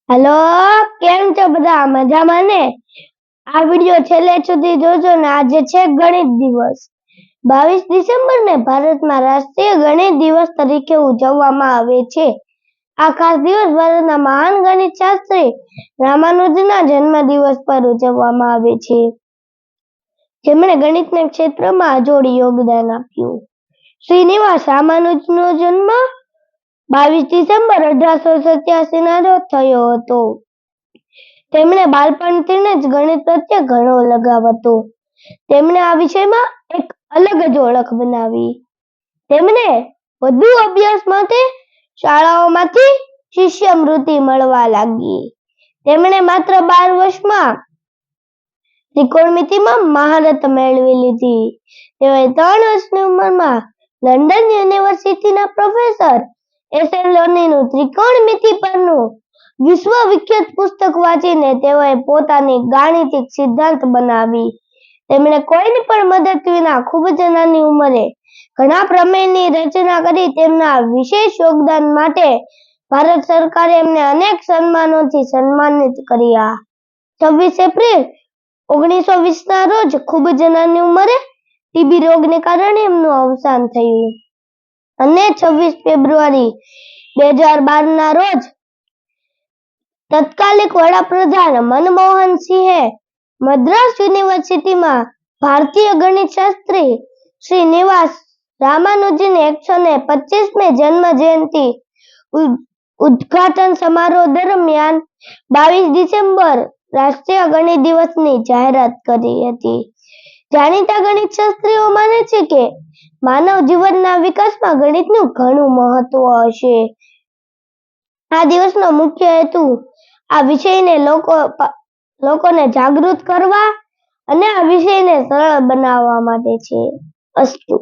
Hello, કેમ છો બધા? મજામાં ને? આ વિડિયો છેલ્લે સુધી જોજો ને. આજે છે ગણિત દિવસ. 22 ડિસેમ્બરને ભારતમાં રાષ્ટ્રીય ગણિત દિવસ તરીકે ઉજવવામાં આવે છે. આ ખાસ દિવસ ભારતના મહાન ગણિતશાસ્ત્રી રામાનુજનના જન્મદિવસ પર ઉજવવામાં આવે છે, જેમણે ગણિતના ક્ષેત્રમાં અજોડ યોગદાન આપ્યું. શ્રીનિવાસ રામાનુજનનો જન્મ 22 ડિસેમ્બર 1887ના રોજ થયો હતો. તેમણે બાળપણથી જ ગણિત પ્રત્યે ઘણો લગાવ હતો. તેમણે આ વિષયમાં એક અલગ જ ઓળખ બનાવી. તેમને વધુ અભ્યાસ માટે શાળાઓમાંથી શિષ્યવૃત્તિ મળવા લાગી. તેમણે માત્ર 12 વર્ષમાં ત્રિકોણમિતિમાં મહારત મેળવી લીધી. તેઓએ 3 વર્ષની ઉંમરમાં લંડન યુનિવર્સિટીના પ્રોફેસર એસેલોનીનું ત્રિકોણમિતિ પરનું વિશ્વવિખ્યાત પુસ્તક વાંચીને તેઓએ પોતાની ગાણિતિક સિદ્ધાંત બનાવી. તેમણે કોઈની પણ મદદ વિના ખૂબ જ નાની ઉંમરે ઘણા પ્રમેયની રચના કરી. તેમના વિશેષ યોગદાન માટે ભારત સરકારે એમને અનેક સન્માનોથી સન્માનિત કર્યા. 26 એપ્રિલ 1920ના રોજ ખૂબ જ નાની ઉંમરે ટીબી રોગને કારણે એમનું અવસાન થયું અને 26 ફેબ્રુઆરી 2012ના રોજ તત્કાલીન વડાપ્રધાન મનમોહન સિંહે મદ્રાસ યુનિવર્સિટીમાં ભારતીય ગણિતશાસ્ત્રી શ્રીનિવાસ રામાનુજનની 125મી જન્મ જયંતિ ઉદ્ઘાટન સમારોહ દરમિયાન 22 ડિસેમ્બર રાષ્ટ્રીય ગણિત દિવસની જાહેરાત કરી હતી. જાણીતા ગણિતશાસ્ત્રીઓ માને છે કે માનવ જીવનના વિકાસમાં ગણિતનું ઘણું મહત્વ હશે. આ દિવસનો મુખ્ય હેતુ આ વિષયને લોકોને જાગૃત કરવા અને આ વિષયને સરળ બનાવવા માટે છે. અસ્તુ.